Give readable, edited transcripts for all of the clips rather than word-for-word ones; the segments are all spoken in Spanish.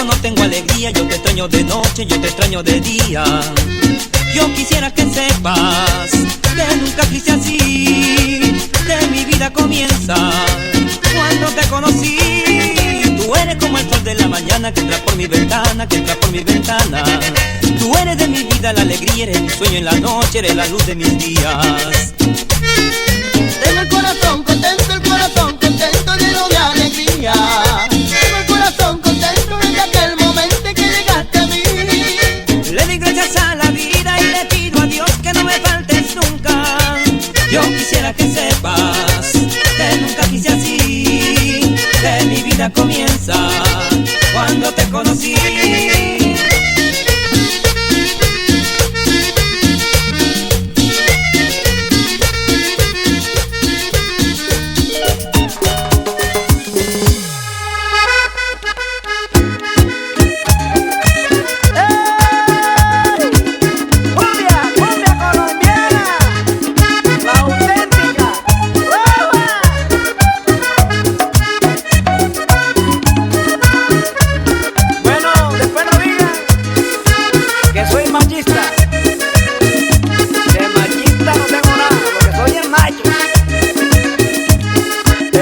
yo no tengo alegría, yo te extraño de noche, yo te extraño de día. Yo quisiera que sepas que nunca quise así, que mi vida comienza cuando te conocí. Tú eres como el sol de la mañana que entra por mi ventana, que entra por mi ventana. Tú eres de mi vida la alegría, eres mi sueño en la noche, eres la luz de mis días. Tengo el corazón contento, lleno de alegría. Tengo el corazón contento desde aquel momento en que llegaste a mí. Le doy gracias a la vida y le pido a Dios que no me faltes nunca. Yo quisiera que sepas que nunca quise así, que mi vida comienza cuando te conocí.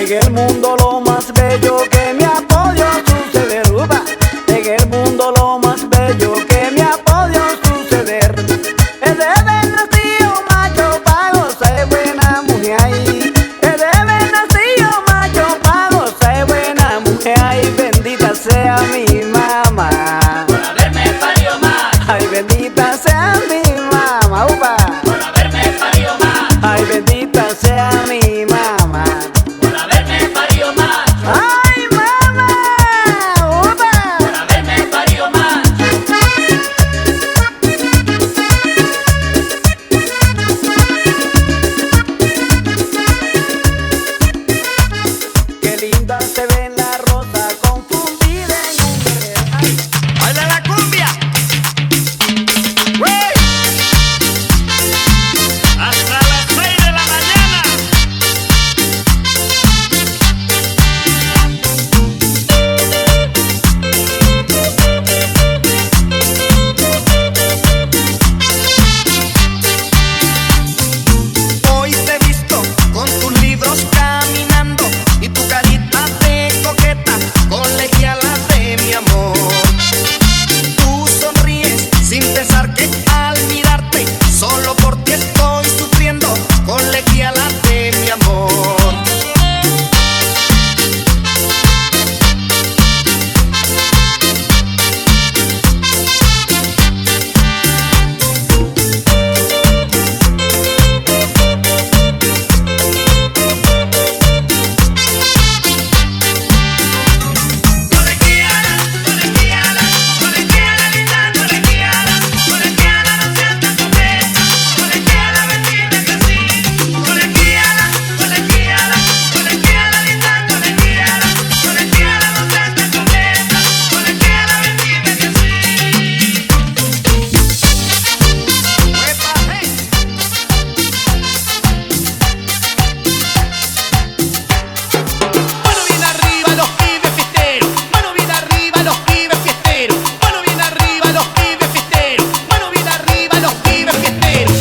En el mundo lo más bello que me ha podido suceder, en el mundo lo más bello que me ha podido suceder es de haber nacido macho pa' gozar de buena mujer ahí, es de haber nacido macho pa' gozar de buena mujer ahí. Bendita sea mi mamá Por haberme parido más. ay, bendita sea mi mamá, Por haberme parido más. ay, bendita sea mi mamá. Por haberme parido más. ¡Ay, mamá! ¡Upa! Por haberme parido más. ¡Qué linda se ve la rosa confundida en un querer! ¡Ay! ¡Baila la cumbia! Hasta las 6 de la mañana. Hoy te he visto con tus libros caminando y tu carita de coqueta, colegiala de mi amor. Tú sonríes sin pensar que al mirarte solo por ti estoy sufriendo, colegiala de mi amor. Mano bien arriba los pibes fiesteros, mano bien arriba los pibes fiesteros, mano bien arriba los pibes fiesteros, mano bien arriba los pibes fiesteros.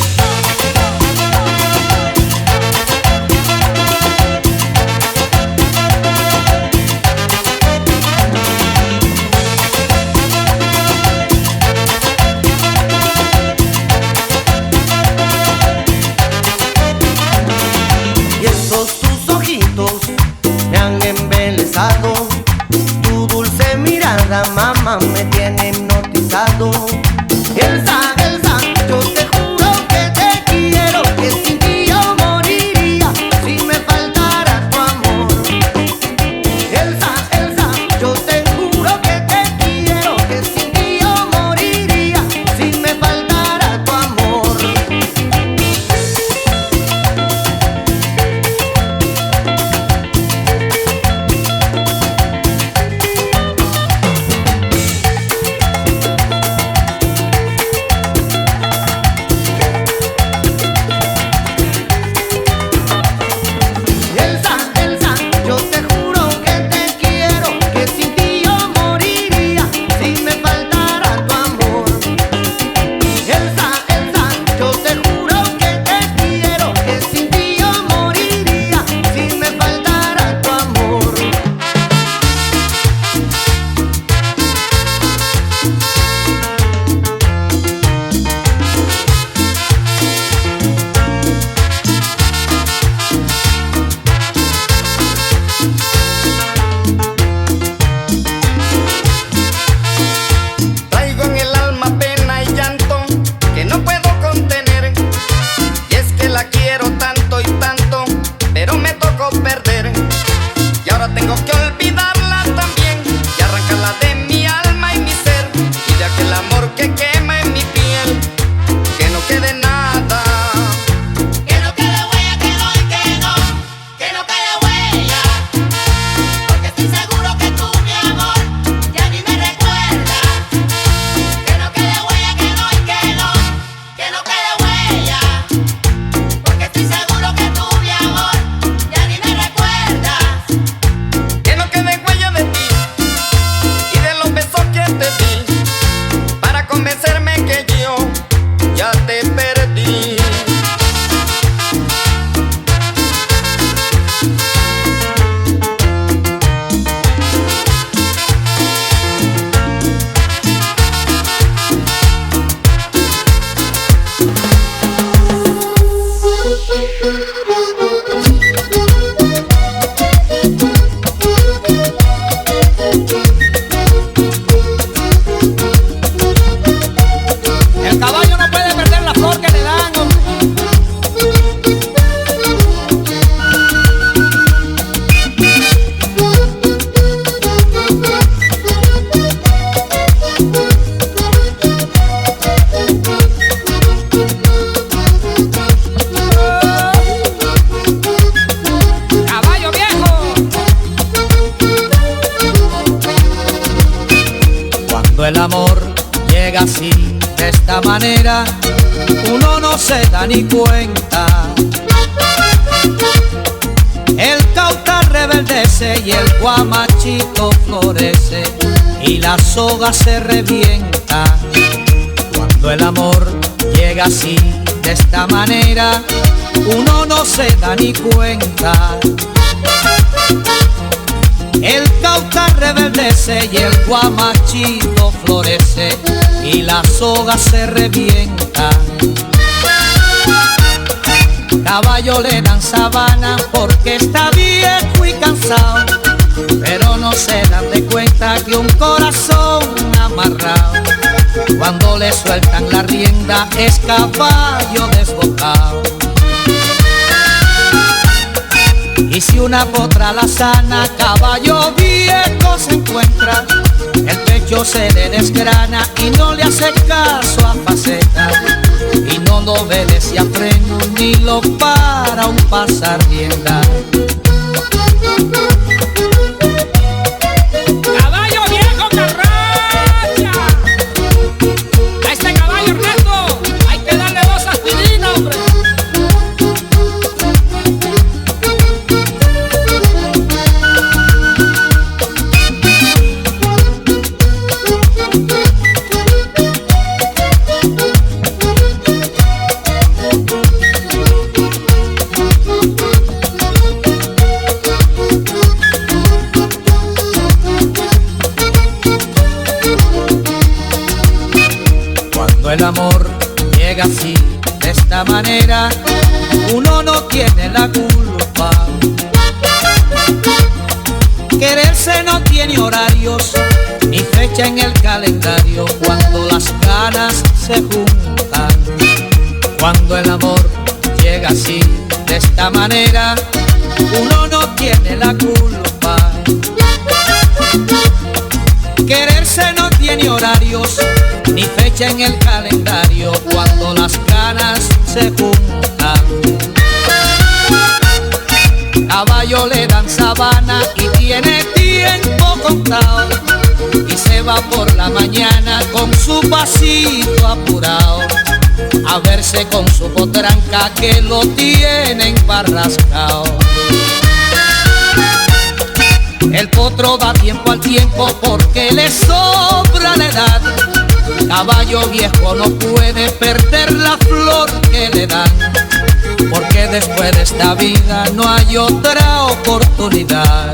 Y esos tus ojitos me han embelesado, tu dulce mirada, mamá, me tiene hipnotizado. Elsa, Elsa, yo te juro que te quiero, que sin ti yo moriría si me faltara tu amor. Elsa, Elsa, yo te juro que te quiero, que sin ti yo moriría si me faltara tu amor. Cuando el amor llega así, de esta manera, uno no se da ni cuenta. El cautar rebeldece y el guamachito florece y la soga se revienta. Cuando el amor llega así, de esta manera, uno no se da ni cuenta. El cautar rebeldece y el guamachito florece y la soga se revienta. Caballo le dan sabana porque está viejo y cansado, pero no se dan de cuenta que un corazón amarrado, cuando le sueltan la rienda, es caballo desbocado. Y si una potra la sana, caballo viejo se encuentra, el pecho se le desgrana y no le hace caso a facetas, y no lo obedece a freno ni lo para un pasar rienda. ¡Caballo viejo carracha! A este caballo Ernesto hay que darle dos aspirinas, hombre. Cuando el amor llega así, de esta manera, uno no tiene la culpa. Quererse no tiene horarios ni fecha en el calendario, cuando las ganas se juntan. Cuando el amor llega así, de esta manera, uno no tiene la culpa. Quererse no tiene horarios ni fecha en el calendario, cuando las ganas se juntan. Caballo le dan sabana y tiene tiempo contado, y se va por la mañana con su pasito apurado a verse con su potranca que lo tiene embarrascao. El potro da tiempo al tiempo porque le sobra la edad. Caballo viejo no puede perder la flor que le dan, porque después de esta vida no hay otra oportunidad.